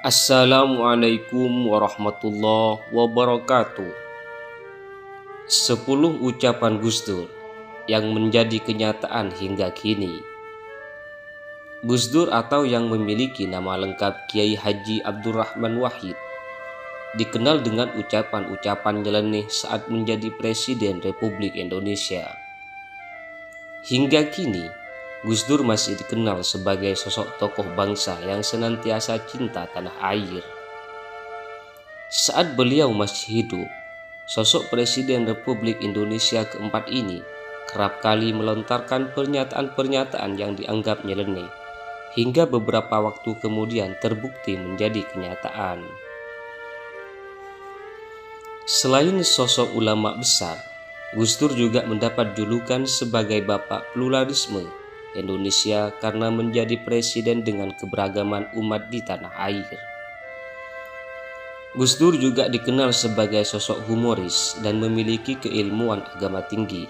Assalamualaikum warahmatullahi wabarakatuh. 10 ucapan Gus Dur yang menjadi kenyataan hingga kini. Gus Dur atau yang memiliki nama lengkap Kiai Haji Abdurrahman Wahid dikenal dengan ucapan-ucapan nyeleneh saat menjadi Presiden Republik Indonesia. Hingga kini, Gus Dur masih dikenal sebagai sosok tokoh bangsa yang senantiasa cinta tanah air. Saat beliau masih hidup, sosok Presiden Republik Indonesia keempat ini kerap kali melontarkan pernyataan-pernyataan yang dianggap nyeleneh, hingga beberapa waktu kemudian terbukti menjadi kenyataan. Selain sosok ulama besar, Gus Dur juga mendapat julukan sebagai Bapak Pluralisme Indonesia karena menjadi presiden dengan keberagaman umat di tanah air. Gus Dur juga dikenal sebagai sosok humoris dan memiliki keilmuan agama tinggi.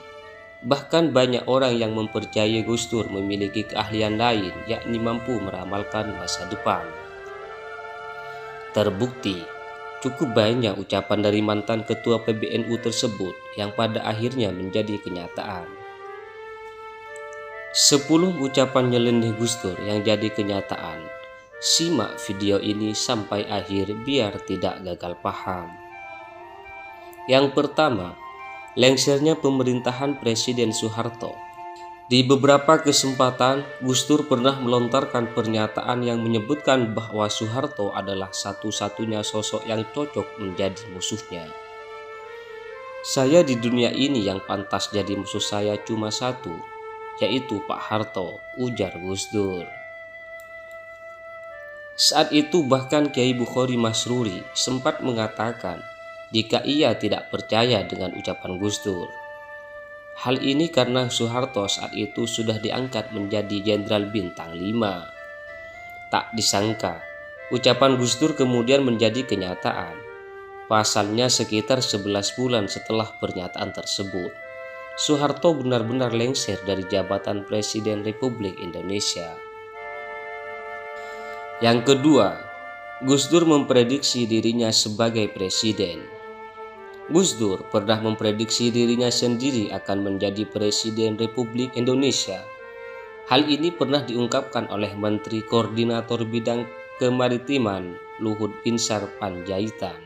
Bahkan banyak orang yang mempercayai Gus Dur memiliki keahlian lain, yakni mampu meramalkan masa depan. Terbukti, cukup banyak ucapan dari mantan ketua PBNU tersebut yang pada akhirnya menjadi kenyataan. 10 ucapan nyeleneh Gus Dur yang jadi kenyataan. Simak video ini sampai akhir biar tidak gagal paham. Yang pertama, lengsernya pemerintahan Presiden Soeharto. Di beberapa kesempatan, Gus Dur pernah melontarkan pernyataan yang menyebutkan bahwa Soeharto adalah satu-satunya sosok yang cocok menjadi musuhnya. Saya di dunia ini yang pantas jadi musuh saya cuma satu, yaitu Pak Harto, ujar Gus Dur. Saat itu bahkan Kiai Bukhari Masruri sempat mengatakan jika ia tidak percaya dengan ucapan Gus Dur. Hal ini karena Soeharto saat itu sudah diangkat menjadi Jenderal Bintang 5. Tak disangka, ucapan Gus Dur kemudian menjadi kenyataan. Pasalnya sekitar 11 bulan setelah pernyataan tersebut, Soeharto benar-benar lengser dari jabatan Presiden Republik Indonesia. Yang kedua, Gus Dur memprediksi dirinya sebagai presiden. Gus Dur pernah memprediksi dirinya sendiri akan menjadi Presiden Republik Indonesia. Hal ini pernah diungkapkan oleh Menteri Koordinator Bidang Kemaritiman Luhut Binsar Panjaitan.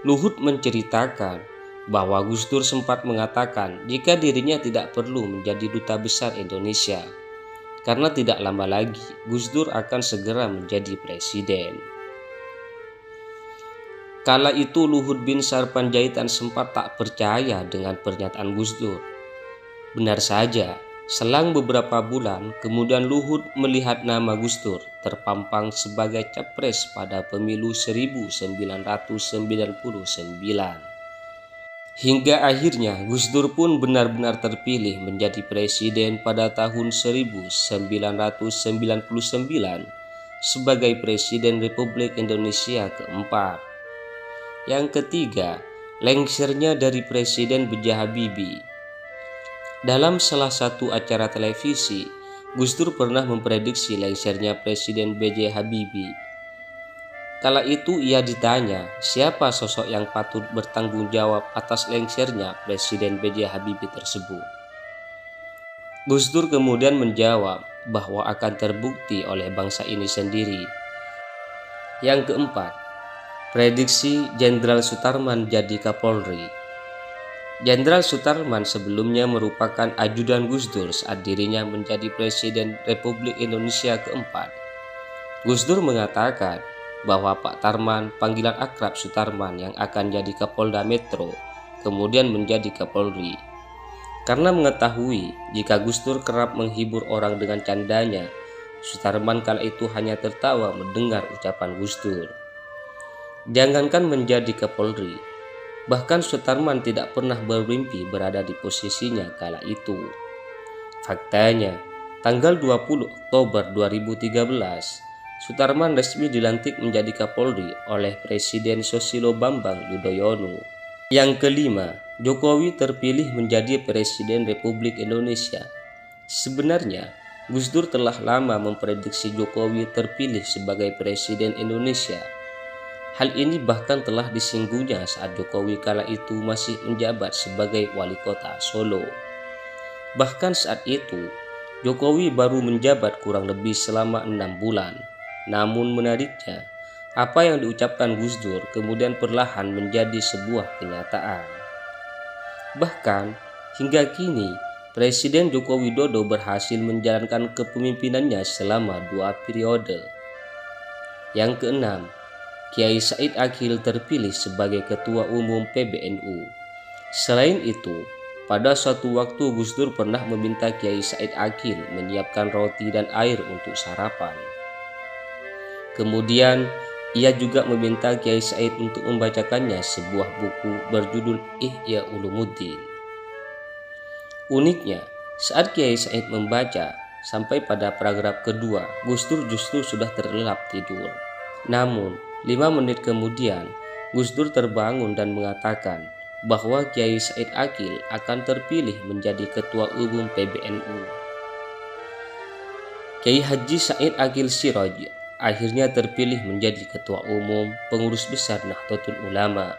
Luhut menceritakan bahwa Gus Dur sempat mengatakan jika dirinya tidak perlu menjadi duta besar Indonesia, karena tidak lama lagi Gus Dur akan segera menjadi presiden. Kala itu Luhut Binsar Panjaitan sempat tak percaya dengan pernyataan Gus Dur. Benar saja, selang beberapa bulan kemudian Luhut melihat nama Gus Dur terpampang sebagai capres pada pemilu 1999. Hingga akhirnya Gus Dur pun benar-benar terpilih menjadi presiden pada tahun 1999 sebagai Presiden Republik Indonesia keempat. Yang ketiga, lengsernya dari Presiden B.J. Habibie. Dalam salah satu acara televisi, Gus Dur pernah memprediksi lengsernya Presiden B.J. Habibie. Kala itu ia ditanya siapa sosok yang patut bertanggung jawab atas lengsernya Presiden B.J. Habibie tersebut. Gus Dur kemudian menjawab bahwa akan terbukti oleh bangsa ini sendiri. Yang keempat, prediksi Jenderal Sutarman jadi Kapolri. Jenderal Sutarman sebelumnya merupakan ajudan Gus Dur saat dirinya menjadi Presiden Republik Indonesia keempat. Gus Dur mengatakan bahwa Pak Tarman, panggilan akrab Sutarman yang akan jadi Kapolda Metro, kemudian menjadi Kapolri. Karena mengetahui jika Gus Dur kerap menghibur orang dengan candanya, Sutarman kala itu hanya tertawa mendengar ucapan Gus Dur. Jangankan menjadi Kapolri, bahkan Sutarman tidak pernah bermimpi berada di posisinya kala itu. Faktanya, tanggal 20 Oktober 2013, Sutarman resmi dilantik menjadi Kapolri oleh Presiden Susilo Bambang Yudhoyono. Yang kelima, Jokowi terpilih menjadi Presiden Republik Indonesia. Sebenarnya, Gus Dur telah lama memprediksi Jokowi terpilih sebagai Presiden Indonesia. Hal ini bahkan telah disinggungnya saat Jokowi kala itu masih menjabat sebagai wali kota Solo. Bahkan saat itu, Jokowi baru menjabat kurang lebih selama 6 bulan. Namun menariknya, apa yang diucapkan Gus Dur kemudian perlahan menjadi sebuah kenyataan. Bahkan, hingga kini, Presiden Joko Widodo berhasil menjalankan kepemimpinannya selama 2 periode. Yang keenam, Kiai Said Akil terpilih sebagai Ketua Umum PBNU. Selain itu, pada suatu waktu Gus Dur pernah meminta Kiai Said Akil menyiapkan roti dan air untuk sarapan. Kemudian, ia juga meminta Kiai Said untuk membacakannya sebuah buku berjudul Ihya Ulumuddin. Uniknya, saat Kiai Said membaca sampai pada paragraf kedua, Gus Dur justru sudah terlelap tidur. Namun, 5 menit kemudian, Gus Dur terbangun dan mengatakan bahwa Kiai Said Akil akan terpilih menjadi Ketua Umum PBNU. Kiai Haji Said Akil Siraj akhirnya terpilih menjadi Ketua Umum Pengurus Besar Nahdlatul Ulama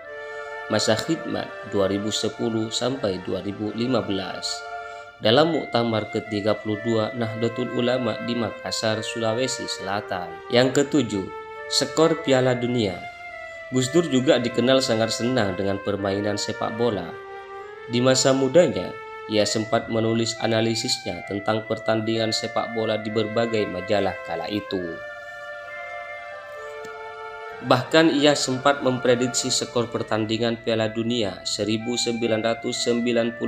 masa khidmat 2010 sampai 2015 dalam Muktamar ke-32 Nahdlatul Ulama di Makassar, Sulawesi Selatan. Yang ketujuh, skor Piala Dunia. Gus Dur juga dikenal sangat senang dengan permainan sepak bola. Di masa mudanya, ia sempat menulis analisisnya tentang pertandingan sepak bola di berbagai majalah kala itu. Bahkan ia sempat memprediksi skor pertandingan Piala Dunia 1998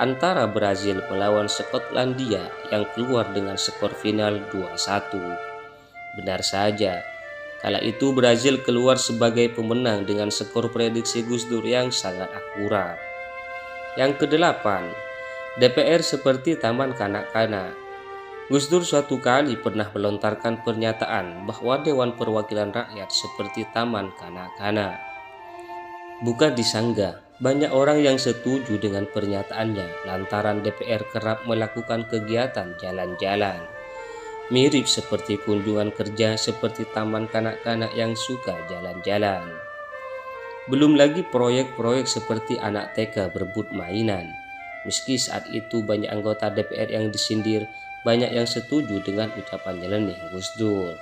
antara Brazil melawan Skotlandia yang keluar dengan skor final 2-1. Benar saja, kala itu Brazil keluar sebagai pemenang dengan skor prediksi Gus Dur yang sangat akurat. Yang kedelapan, DPR seperti taman kanak-kanak. Gus Dur suatu kali pernah melontarkan pernyataan bahwa Dewan Perwakilan Rakyat seperti taman kanak-kanak. Bukan disangka, banyak orang yang setuju dengan pernyataannya lantaran DPR kerap melakukan kegiatan jalan-jalan. Mirip seperti kunjungan kerja seperti taman kanak-kanak yang suka jalan-jalan. Belum lagi proyek-proyek seperti anak TK berebut mainan. Meski saat itu banyak anggota DPR yang disindir, banyak yang setuju dengan ucapan nyeleneh Gus Dur.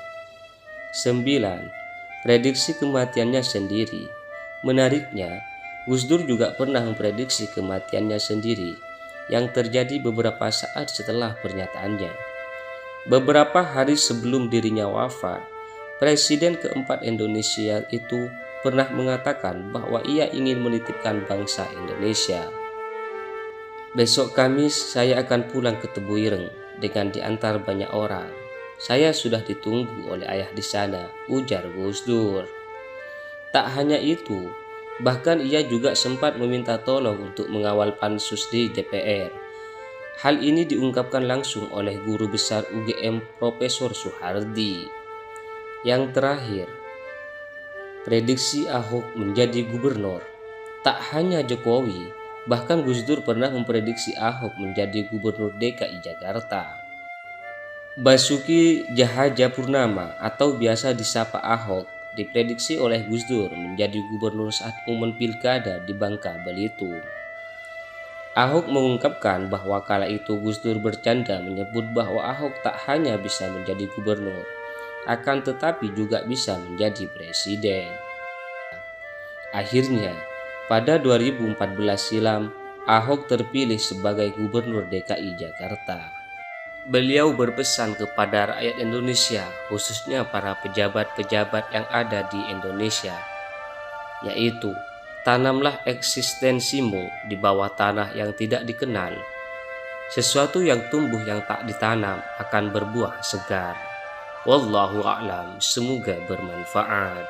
9. Prediksi kematiannya sendiri. Menariknya, Gus Dur juga pernah memprediksi kematiannya sendiri yang terjadi beberapa saat setelah pernyataannya. Beberapa hari sebelum dirinya wafat, Presiden keempat Indonesia itu pernah mengatakan bahwa ia ingin menitipkan bangsa Indonesia. Besok Kamis saya akan pulang ke Tebu Ireng dengan diantar banyak orang. Saya sudah ditunggu oleh ayah di sana, ujar Gus Dur. Tak hanya itu, bahkan ia juga sempat meminta tolong untuk mengawal pansus di DPR. Hal ini diungkapkan langsung oleh guru besar UGM Profesor Soehardi. Yang terakhir, prediksi Ahok menjadi gubernur. Tak hanya Jokowi, bahkan Gus Dur pernah memprediksi Ahok menjadi gubernur DKI Jakarta. Basuki Cahayapurnama atau biasa disapa Ahok diprediksi oleh Gus Dur menjadi gubernur saat momen pilkada di Bangka Belitung. Ahok mengungkapkan bahwa kala itu Gus Dur bercanda menyebut bahwa Ahok tak hanya bisa menjadi gubernur, akan tetapi juga bisa menjadi presiden. Akhirnya, pada 2014 silam, Ahok terpilih sebagai gubernur DKI Jakarta. Beliau berpesan kepada rakyat Indonesia, khususnya para pejabat-pejabat yang ada di Indonesia, yaitu tanamlah eksistensimu di bawah tanah yang tidak dikenal. Sesuatu yang tumbuh yang tak ditanam akan berbuah segar. Wallahu a'lam, semoga bermanfaat.